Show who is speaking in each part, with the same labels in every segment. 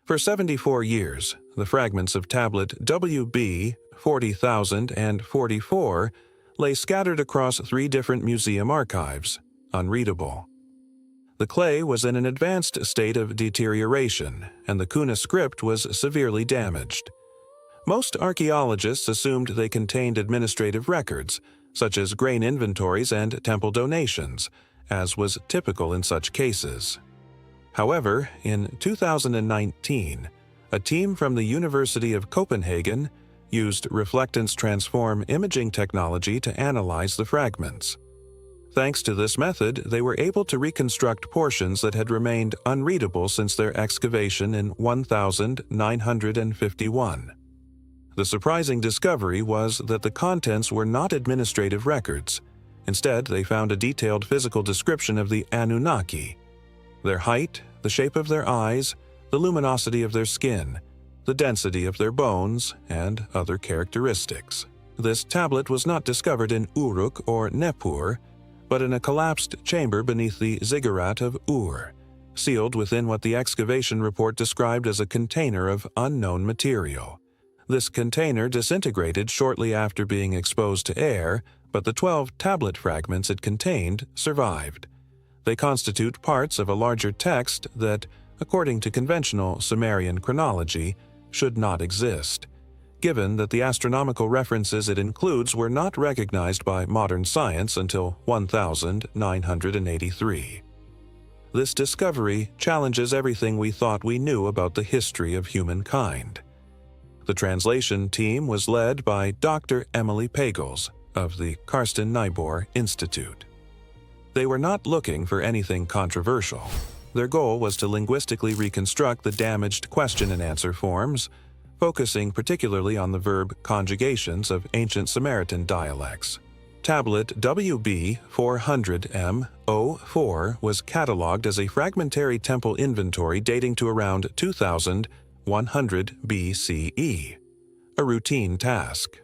Speaker 1: For 74 years, the fragments of tablet WB 40,044 lay scattered across 3 different museum archives, unreadable. The clay was in an advanced state of deterioration, and the Kuna script was severely damaged. Most archaeologists assumed they contained administrative records, such as grain inventories and temple donations, as was typical in such cases. However, in 2019, a team from the University of Copenhagen used reflectance transform imaging technology to analyze the fragments. Thanks to this method, they were able to reconstruct portions that had remained unreadable since their excavation in 1951. The surprising discovery was that the contents were not administrative records. Instead, they found a detailed physical description of the Anunnaki: their height, the shape of their eyes, the luminosity of their skin, the density of their bones, and other characteristics. This tablet was not discovered in Uruk or Nippur, but in a collapsed chamber beneath the ziggurat of Ur, sealed within what the excavation report described as a container of unknown material. This container disintegrated shortly after being exposed to air, but the 12 tablet fragments it contained survived. They constitute parts of a larger text that, according to conventional Sumerian chronology, should not exist, given that the astronomical references it includes were not recognized by modern science until 1983. This discovery challenges everything we thought we knew about the history of humankind. The translation team was led by Dr. Emily Pagels of the Karsten Niebuhr Institute. They were not looking for anything controversial. Their goal was to linguistically reconstruct the damaged question and answer forms, focusing particularly on the verb conjugations of ancient Samaritan dialects. Tablet WB 400M04 was catalogued as a fragmentary temple inventory dating to around 2100 BCE, a routine task.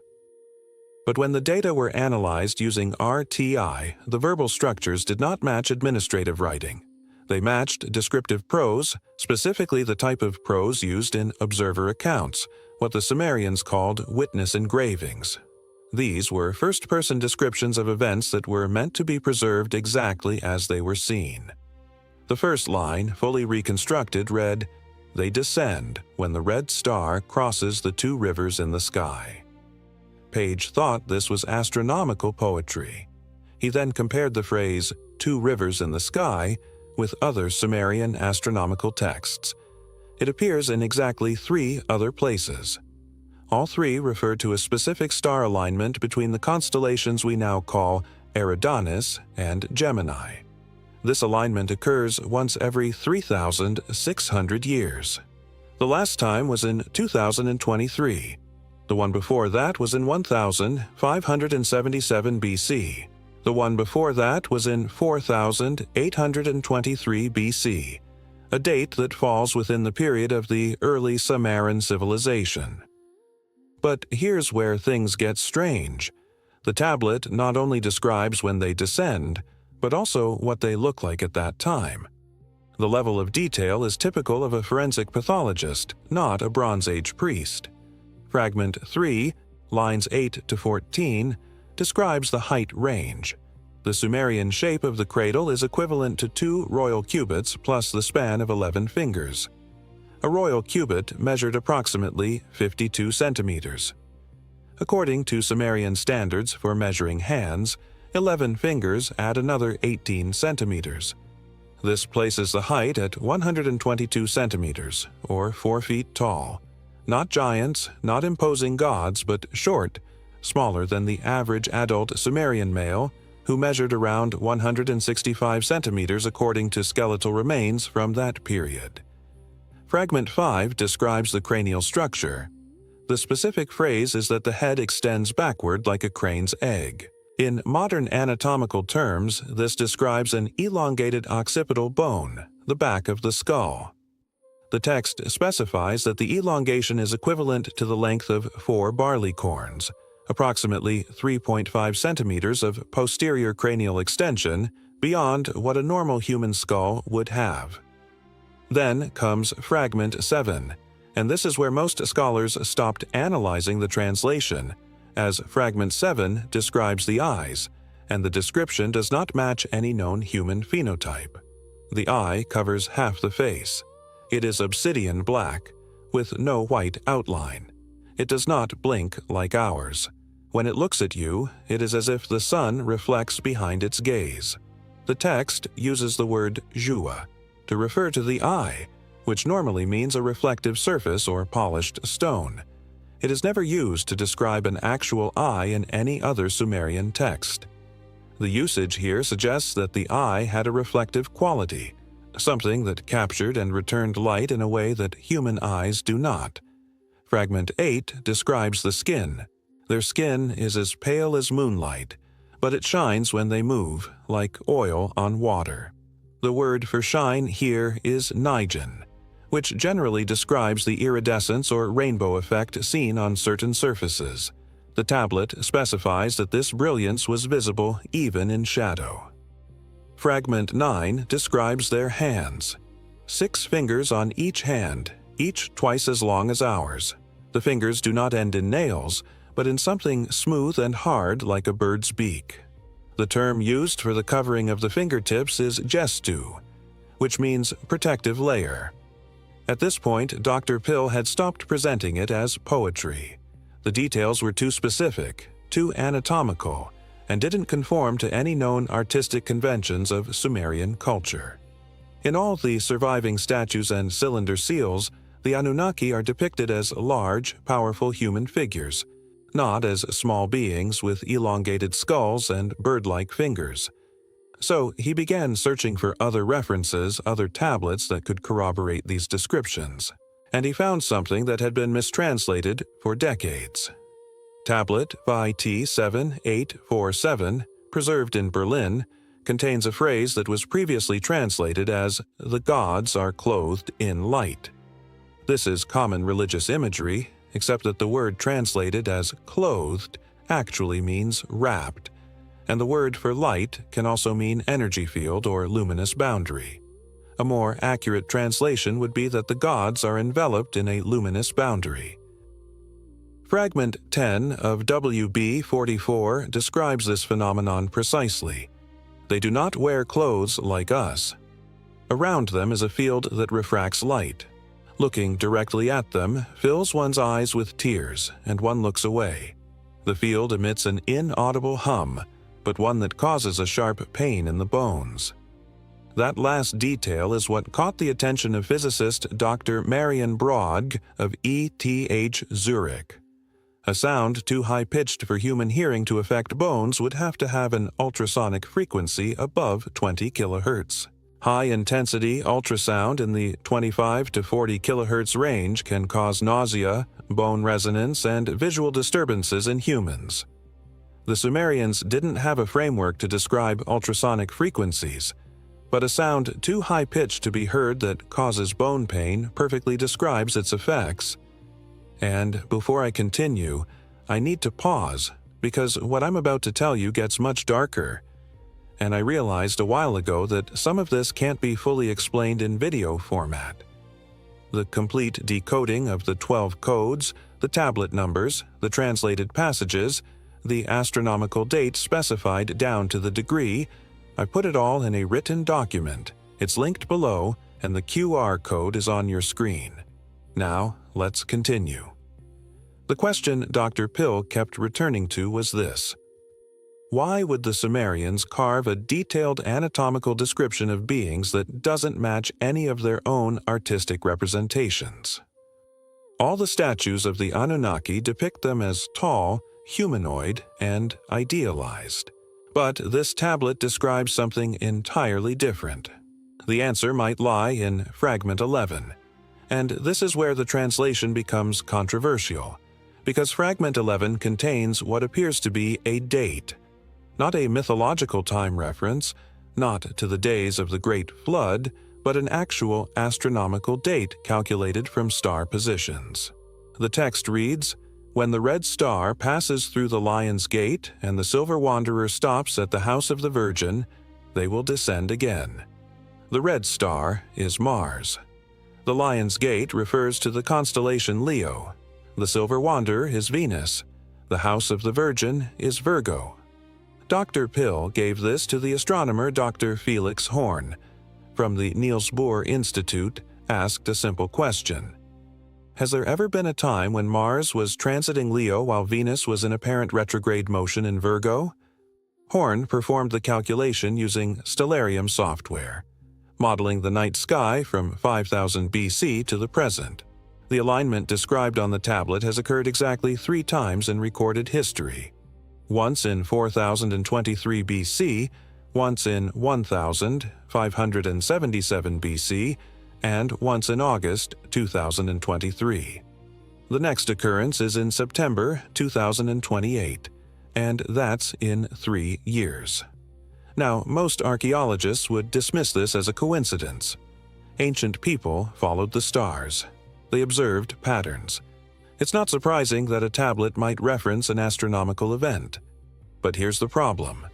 Speaker 1: But when the data were analyzed using RTI, the verbal structures did not match administrative writing. They matched descriptive prose, specifically the type of prose used in observer accounts, what the Sumerians called witness engravings. These were first-person descriptions of events that were meant to be preserved exactly as they were seen. The first line, fully reconstructed, read, "They descend when the red star crosses the 2 rivers in the sky." Page thought this was astronomical poetry. He then compared the phrase, 2 rivers in the sky, with other Sumerian astronomical texts. It appears in exactly 3 other places. All 3 refer to a specific star alignment between the constellations we now call Eridanus and Gemini. This alignment occurs once every 3,600 years. The last time was in 2023. The one before that was in 1577 BC. The one before that was in 4823 BC, a date that falls within the period of the early Sumerian civilization. But here's where things get strange. The tablet not only describes when they descend, but also what they look like at that time. The level of detail is typical of a forensic pathologist, not a Bronze Age priest. Fragment 3, lines 8 to 14, describes the height range. The Sumerian shape of the cradle is equivalent to 2 royal cubits plus the span of 11 fingers. A royal cubit measured approximately 52 centimeters. According to Sumerian standards for measuring hands, 11 fingers add another 18 centimeters. This places the height at 122 centimeters, or 4 feet tall. Not giants, not imposing gods, but short, smaller than the average adult Sumerian male, who measured around 165 centimeters according to skeletal remains from that period. Fragment 5 describes the cranial structure. The specific phrase is that the head extends backward like a crane's egg. In modern anatomical terms, this describes an elongated occipital bone, the back of the skull. The text specifies that the elongation is equivalent to the length of 4 barley corns, approximately 3.5 centimeters of posterior cranial extension beyond what a normal human skull would have. Then comes Fragment 7, and this is where most scholars stopped analyzing the translation, as Fragment 7 describes the eyes, and the description does not match any known human phenotype. The eye covers half the face. It is obsidian black, with no white outline. It does not blink like ours. When it looks at you, it is as if the sun reflects behind its gaze. The text uses the word jua to refer to the eye, which normally means a reflective surface or polished stone. It is never used to describe an actual eye in any other Sumerian text. The usage here suggests that the eye had a reflective quality, something that captured and returned light in a way that human eyes do not. Fragment 8 describes the skin. Their skin is as pale as moonlight, but it shines when they move, like oil on water. The word for shine here is nigen, which generally describes the iridescence or rainbow effect seen on certain surfaces. The tablet specifies that this brilliance was visible even in shadow. Fragment 9 describes their hands. 6 fingers on each hand, each twice as long as ours. The fingers do not end in nails, but in something smooth and hard like a bird's beak. The term used for the covering of the fingertips is gestu, which means protective layer. At this point, Dr. Pill had stopped presenting it as poetry. The details were too specific, too anatomical, and didn't conform to any known artistic conventions of Sumerian culture. In all the surviving statues and cylinder seals, the Anunnaki are depicted as large, powerful human figures, not as small beings with elongated skulls and bird-like fingers. So he began searching for other references, other tablets that could corroborate these descriptions, and he found something that had been mistranslated for decades. Tablet YT 7847, preserved in Berlin, contains a phrase that was previously translated as, "The gods are clothed in light." This is common religious imagery, except that the word translated as clothed actually means wrapped, and the word for light can also mean energy field or luminous boundary. A more accurate translation would be that the gods are enveloped in a luminous boundary. Fragment 10 of WB44 describes this phenomenon precisely. They do not wear clothes like us. Around them is a field that refracts light. Looking directly at them fills one's eyes with tears, and one looks away. The field emits an inaudible hum, but one that causes a sharp pain in the bones. That last detail is what caught the attention of physicist Dr. Marian Brogg of ETH Zurich. A sound too high-pitched for human hearing to affect bones would have to have an ultrasonic frequency above 20 kHz. High-intensity ultrasound in the 25 to 40 kHz range can cause nausea, bone resonance, and visual disturbances in humans. The Sumerians didn't have a framework to describe ultrasonic frequencies, but a sound too high-pitched to be heard that causes bone pain perfectly describes its effects. And before I continue, I need to pause, because what I'm about to tell you gets much darker. And I realized a while ago that some of this can't be fully explained in video format. The complete decoding of the 12 codes, the tablet numbers, the translated passages, the astronomical date specified down to the degree, I put it all in a written document. It's linked below, and the QR code is on your screen. Now, let's continue. The question Dr. Pill kept returning to was this: why would the Sumerians carve a detailed anatomical description of beings that doesn't match any of their own artistic representations? All the statues of the Anunnaki depict them as tall, humanoid, and idealized. But this tablet describes something entirely different. The answer might lie in Fragment 11, and this is where the translation becomes controversial, because Fragment 11 contains what appears to be a date. Not a mythological time reference, not to the days of the Great Flood, but an actual astronomical date calculated from star positions. The text reads, "When the red star passes through the Lion's Gate and the silver wanderer stops at the house of the Virgin, they will descend again." The red star is Mars. The Lion's Gate refers to the constellation Leo. The Silver Wanderer is Venus. The House of the Virgin is Virgo. Dr. Pill gave this to the astronomer Dr. Felix Horn, from the Niels Bohr Institute, asked a simple question. Has there ever been a time when Mars was transiting Leo while Venus was in apparent retrograde motion in Virgo? Horn performed the calculation using Stellarium software, modeling the night sky from 5000 BC to the present. The alignment described on the tablet has occurred exactly 3 times in recorded history. Once in 4023 BC, once in 1577 BC, and once in August 2023. The next occurrence is in September 2028, and that's in 3 years. Now, most archaeologists would dismiss this as a coincidence. Ancient people followed the stars. They observed patterns. It's not surprising that a tablet might reference an astronomical event. But here's the problem.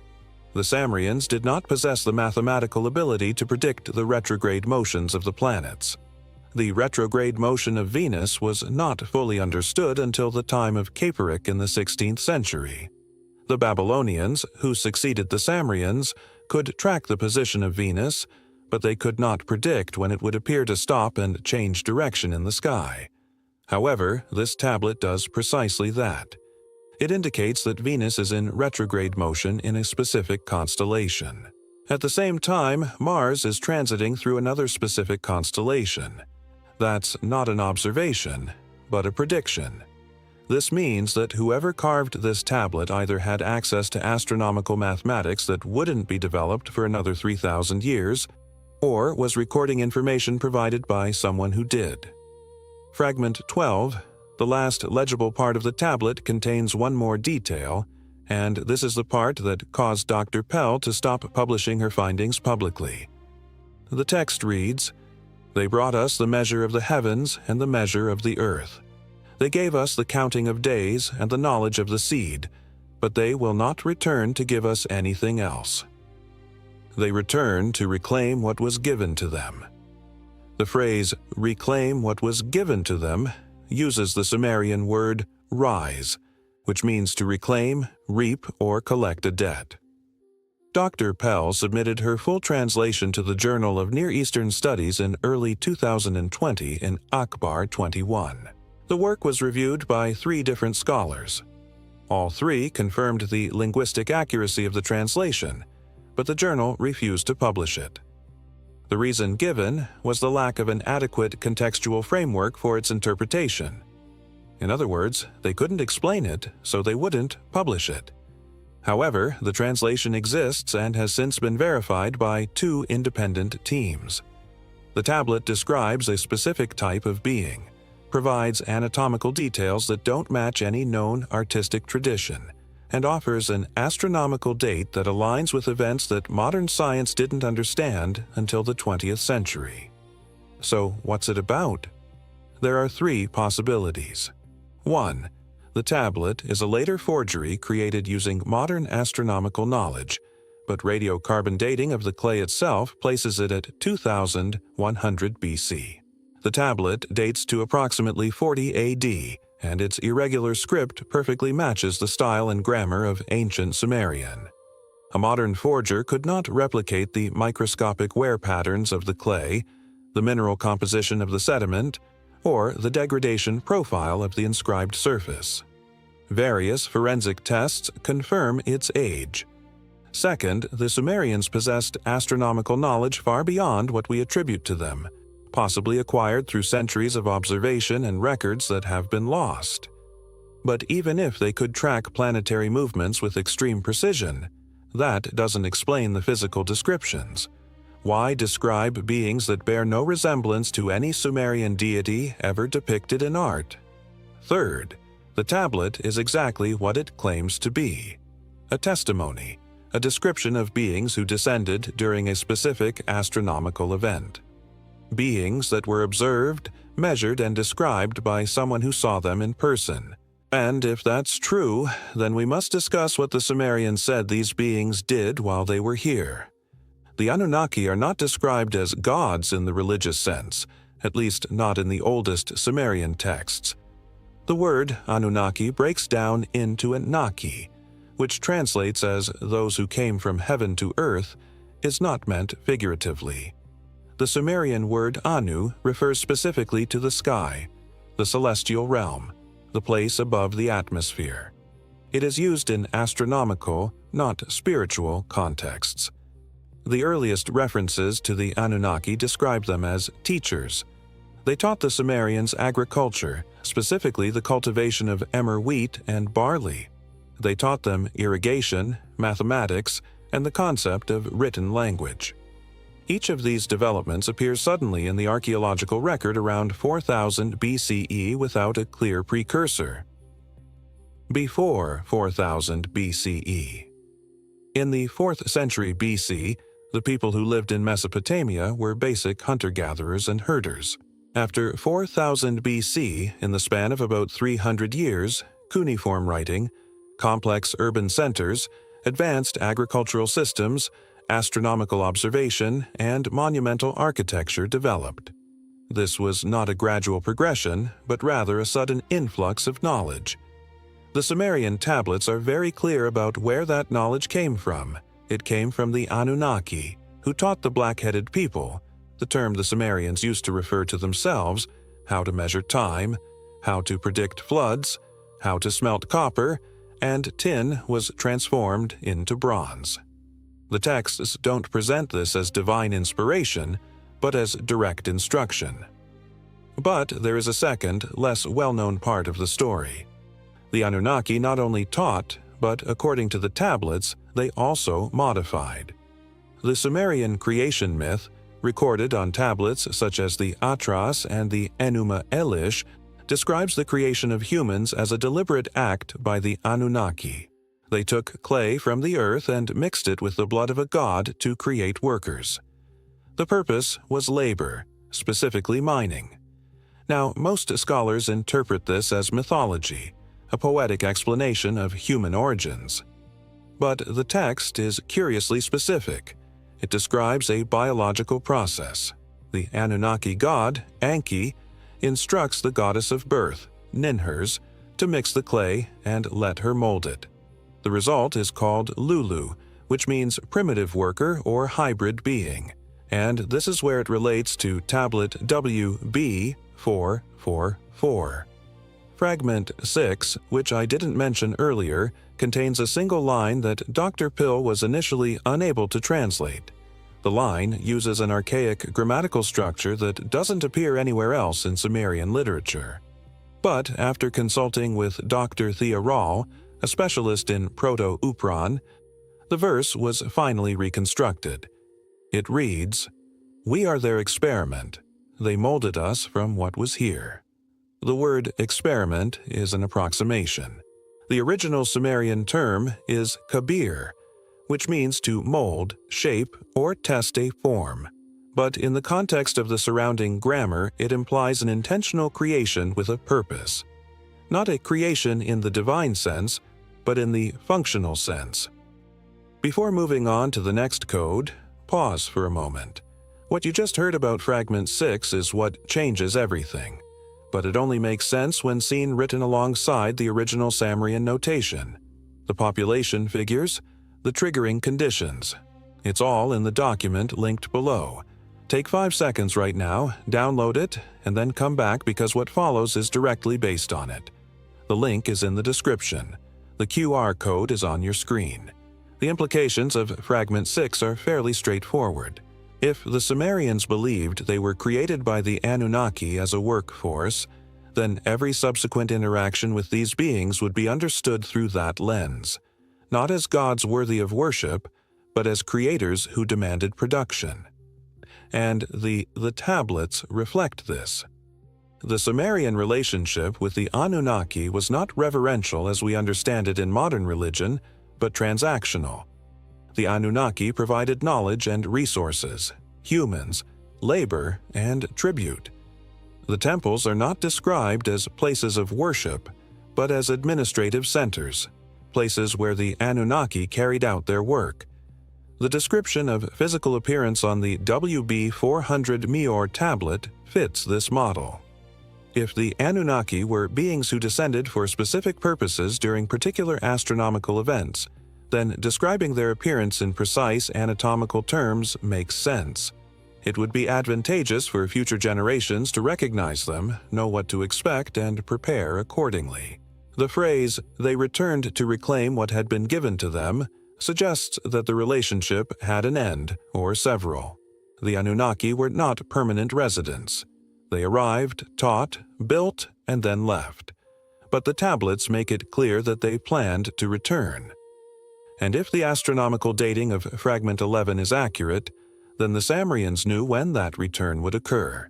Speaker 1: The Sumerians did not possess the mathematical ability to predict the retrograde motions of the planets. The retrograde motion of Venus was not fully understood until the time of Caperic in the 16th century. The Babylonians, who succeeded the Sumerians, could track the position of Venus, but they could not predict when it would appear to stop and change direction in the sky. However, this tablet does precisely that. It indicates that Venus is in retrograde motion in a specific constellation. At the same time, Mars is transiting through another specific constellation. That's not an observation, but a prediction. This means that whoever carved this tablet either had access to astronomical mathematics that wouldn't be developed for another 3,000 years, or was recording information provided by someone who did. Fragment 12, the last legible part of the tablet, contains one more detail, and this is the part that caused Dr. Pell to stop publishing her findings publicly. The text reads, "They brought us the measure of the heavens and the measure of the earth. They gave us the counting of days and the knowledge of the seed, but they will not return to give us anything else. They return to reclaim what was given to them." The phrase, "reclaim what was given to them," uses the Sumerian word rise, which means to reclaim, reap, or collect a debt. Dr. Pell submitted her full translation to the Journal of Near Eastern Studies in early 2020 in Akbar 21. The work was reviewed by 3 different scholars. All 3 confirmed the linguistic accuracy of the translation, but the journal refused to publish it. The reason given was the lack of an adequate contextual framework for its interpretation. In other words, they couldn't explain it, so they wouldn't publish it. However, the translation exists and has since been verified by 2 independent teams. The tablet describes a specific type of being, provides anatomical details that don't match any known artistic tradition, and offers an astronomical date that aligns with events that modern science didn't understand until the 20th century. So, what's it about? There are 3 possibilities. 1. The tablet is a later forgery created using modern astronomical knowledge, but radiocarbon dating of the clay itself places it at 2100 BC. The tablet dates to approximately 40 AD, and its irregular script perfectly matches the style and grammar of ancient Sumerian. A modern forger could not replicate the microscopic wear patterns of the clay, the mineral composition of the sediment, or the degradation profile of the inscribed surface. Various forensic tests confirm its age. Second, the Sumerians possessed astronomical knowledge far beyond what we attribute to them, possibly acquired through centuries of observation and records that have been lost. But even if they could track planetary movements with extreme precision, that doesn't explain the physical descriptions. Why describe beings that bear no resemblance to any Sumerian deity ever depicted in art? Third, the tablet is exactly what it claims to be: a testimony, a description of beings who descended during a specific astronomical event. Beings that were observed, measured, and described by someone who saw them in person. And if that's true, then we must discuss what the Sumerians said these beings did while they were here. The Anunnaki are not described as gods in the religious sense. at least not in the oldest Sumerian texts. The word Anunnaki breaks down into a Naki, which translates as those who came from heaven to earth, is not meant figuratively. The Sumerian word Anu refers specifically to the sky, the celestial realm, the place above the atmosphere. It is used in astronomical, not spiritual, contexts. The earliest references to the Anunnaki describe them as teachers. They taught the Sumerians agriculture, specifically the cultivation of emmer wheat and barley. They taught them irrigation, mathematics, and the concept of written language. Each of these developments appears suddenly in the archaeological record around 4000 BCE without a clear precursor. Before 4000 BCE. In the 4th century BC, the people who lived in Mesopotamia were basic hunter-gatherers and herders. After 4000 BC, in the span of about 300 years, cuneiform writing, complex urban centers, advanced agricultural systems, astronomical observation, and monumental architecture developed. This was not a gradual progression, but rather a sudden influx of knowledge. The Sumerian tablets are very clear about where that knowledge came from. It came from the Anunnaki, who taught the black-headed people, the term the Sumerians used to refer to themselves, how to measure time, how to predict floods, how to smelt copper, and tin was transformed into bronze. The texts don't present this as divine inspiration, but as direct instruction. But there is a second, less well-known part of the story. The Anunnaki not only taught, but according to the tablets, they also modified. The Sumerian creation myth, recorded on tablets such as the Atras and the Enuma Elish, describes the creation of humans as a deliberate act by the Anunnaki. They took clay from the earth and mixed it with the blood of a god to create workers. The purpose was labor, specifically mining. Now, most scholars interpret this as mythology, a poetic explanation of human origins. But the text is curiously specific. It describes a biological process. The Anunnaki god, Enki, instructs the goddess of birth, Ninhurs, to mix the clay and let her mold it. The result is called Lulu, which means primitive worker or hybrid being, and this is where it relates to tablet WB444. Fragment 6, which I didn't mention earlier, contains a single line that Dr. Pill was initially unable to translate. The line uses an archaic grammatical structure that doesn't appear anywhere else in Sumerian literature. But after consulting with Dr. Thea Rahl, a specialist in Proto-Upran, the verse was finally reconstructed. It reads, "We are their experiment. They molded us from what was here." The word experiment is an approximation. The original Sumerian term is kabir, which means to mold, shape, or test a form. But in the context of the surrounding grammar, it implies an intentional creation with a purpose. Not a creation in the divine sense, but in the functional sense. Before moving on to the next code, pause for a moment. What you just heard about Fragment 6 is what changes everything, but it only makes sense when seen written alongside the original Sumerian notation. The population figures, the triggering conditions. It's all in the document linked below. Take 5 seconds right now, download it, and then come back because what follows is directly based on it. The link is in the description. The QR code is on your screen. The implications of Fragment 6 are fairly straightforward. If the Sumerians believed they were created by the Anunnaki as a workforce, then every subsequent interaction with these beings would be understood through that lens, not as gods worthy of worship, but as creators who demanded production. And the tablets reflect this. The Sumerian relationship with the Anunnaki was not reverential as we understand it in modern religion, but transactional. The Anunnaki provided knowledge and resources, humans, labor, and tribute. The temples are not described as places of worship, but as administrative centers, places where the Anunnaki carried out their work. The description of physical appearance on the WB400 Meor tablet fits this model. If the Anunnaki were beings who descended for specific purposes during particular astronomical events, then describing their appearance in precise anatomical terms makes sense. It would be advantageous for future generations to recognize them, know what to expect, and prepare accordingly. The phrase, "they returned to reclaim what had been given to them," suggests that the relationship had an end, or several. The Anunnaki were not permanent residents. They arrived, taught, built, and then left. But the tablets make it clear that they planned to return. And if the astronomical dating of Fragment 11 is accurate, then the Sumerians knew when that return would occur.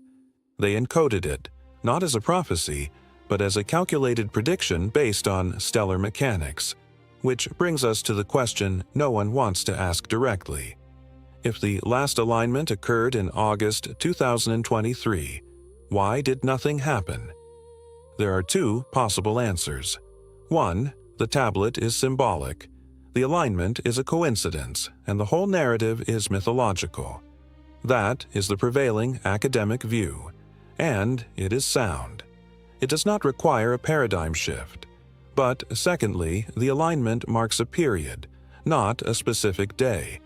Speaker 1: They encoded it, not as a prophecy, but as a calculated prediction based on stellar mechanics, which brings us to the question no one wants to ask directly. If the last alignment occurred in August 2023, why did nothing happen? There are two possible answers. One, the tablet is symbolic. The alignment is a coincidence, and the whole narrative is mythological. That is the prevailing academic view, and it is sound. It does not require a paradigm shift. But secondly, the alignment marks a period, not a specific day,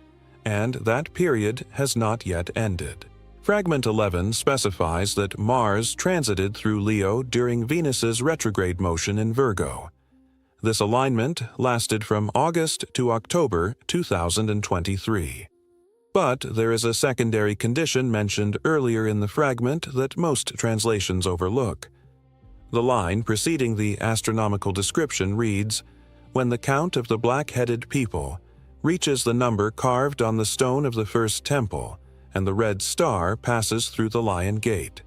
Speaker 1: and that period has not yet ended. Fragment 11 specifies that Mars transited through Leo during Venus's retrograde motion in Virgo. This alignment lasted from August to October 2023. But there is a secondary condition mentioned earlier in the fragment that most translations overlook. The line preceding the astronomical description reads, "When the count of the black-headed people reaches the number carved on the stone of the first temple, and the red star passes through the lion gate."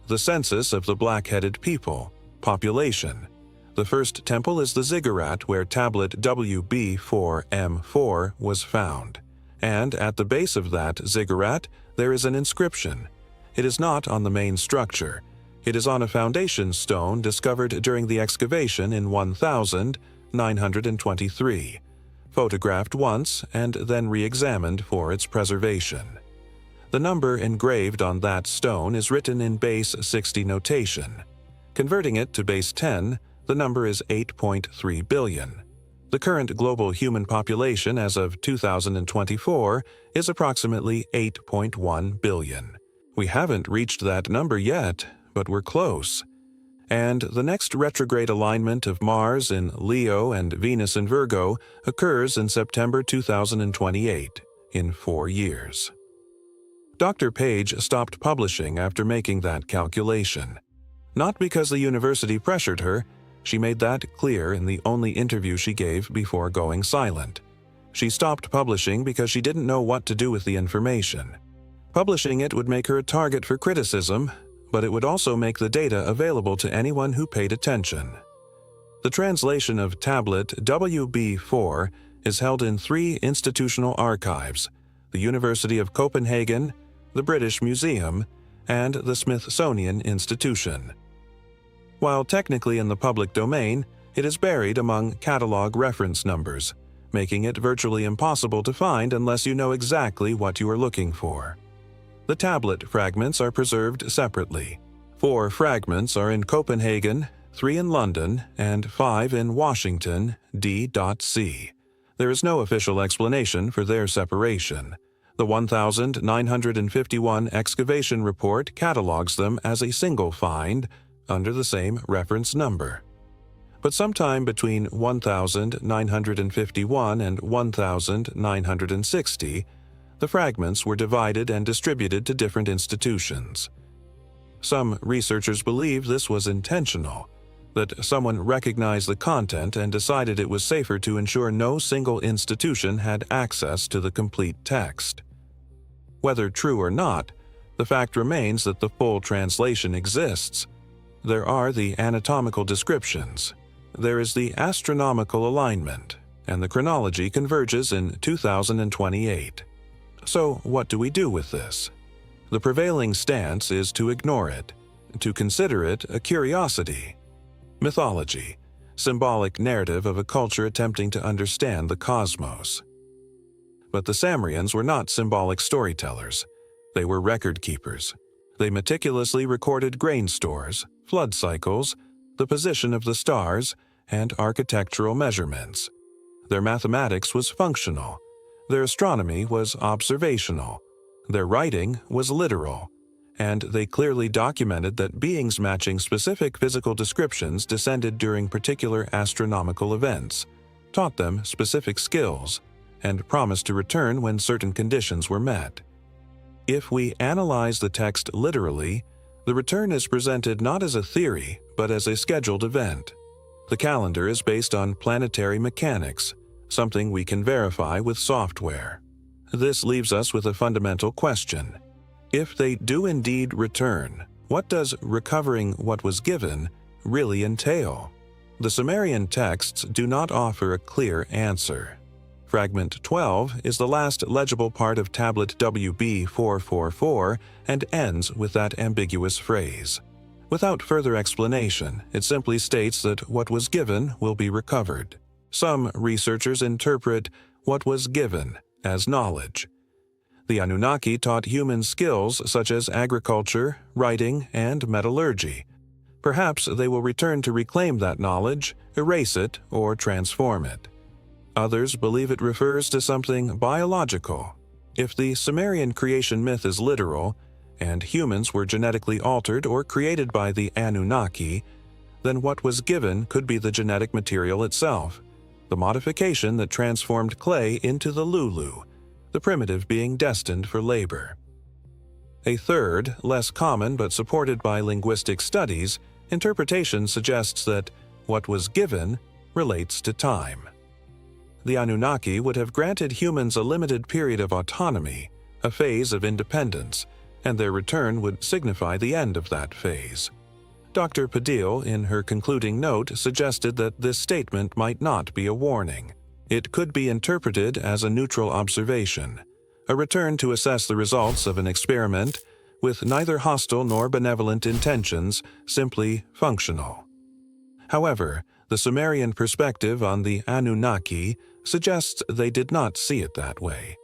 Speaker 1: The census of the black-headed people, population. The first temple is the ziggurat where tablet WB4M4 was found, and at the base of that ziggurat there is an inscription. It is not on the main structure. It is on a foundation stone discovered during the excavation in 1923, photographed once and then re-examined for its preservation. The number engraved on that stone is written in base 60 notation. Converting it to base 10, the number is 8.3 billion. The current global human population as of 2024 is approximately 8.1 billion. We haven't reached that number yet, but we're close. And the next retrograde alignment of Mars in Leo and Venus in Virgo occurs in September 2028, in 4 years. Dr. Page stopped publishing after making that calculation. Not because the university pressured her. She made that clear in the only interview she gave before going silent. She stopped publishing because she didn't know what to do with the information. Publishing it would make her a target for criticism, but it would also make the data available to anyone who paid attention. The translation of tablet WB4 is held in 3 institutional archives: the University of Copenhagen, the British Museum, and the Smithsonian Institution. While technically in the public domain, it is buried among catalog reference numbers, making it virtually impossible to find unless you know exactly what you are looking for. The tablet fragments are preserved separately. 4 fragments are in Copenhagen, 3 in London, and 5 in Washington, D.C. There is no official explanation for their separation. The 1951 excavation report catalogs them as a single find, under the same reference number. But sometime between 1951 and 1960, the fragments were divided and distributed to different institutions. Some researchers believe this was intentional, that someone recognized the content and decided it was safer to ensure no single institution had access to the complete text. Whether true or not, the fact remains that the full translation exists. There are the anatomical descriptions. There is the astronomical alignment, and the chronology converges in 2028. So what do we do with this? The prevailing stance is to ignore it, to consider it a curiosity. Mythology, symbolic narrative of a culture attempting to understand the cosmos. But the Sumerians were not symbolic storytellers. They were record keepers. They meticulously recorded grain stores, flood cycles, the position of the stars, and architectural measurements. Their mathematics was functional. Their astronomy was observational. Their writing was literal. And they clearly documented that beings matching specific physical descriptions descended during particular astronomical events, taught them specific skills, and promised to return when certain conditions were met. If we analyze the text literally, the return is presented not as a theory, but as a scheduled event. The calendar is based on planetary mechanics, something we can verify with software. This leaves us with a fundamental question. If they do indeed return, what does recovering what was given really entail? The Sumerian texts do not offer a clear answer. Fragment 12 is the last legible part of tablet WB 444 and ends with that ambiguous phrase. Without further explanation, it simply states that what was given will be recovered. Some researchers interpret what was given as knowledge. The Anunnaki taught humans skills such as agriculture, writing, and metallurgy. Perhaps they will return to reclaim that knowledge, erase it, or transform it. Others believe it refers to something biological. If the Sumerian creation myth is literal, and humans were genetically altered or created by the Anunnaki, then what was given could be the genetic material itself, the modification that transformed clay into the Lulu, the primitive being destined for labor. A third, less common but supported by linguistic studies, interpretation suggests that what was given relates to time. The Anunnaki would have granted humans a limited period of autonomy, a phase of independence, and their return would signify the end of that phase. Dr. Padil, in her concluding note, suggested that this statement might not be a warning. It could be interpreted as a neutral observation, a return to assess the results of an experiment with neither hostile nor benevolent intentions, simply functional. However, the Sumerian perspective on the Anunnaki suggests they did not see it that way.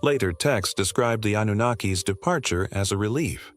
Speaker 1: Later texts describe the Anunnaki's departure as a relief.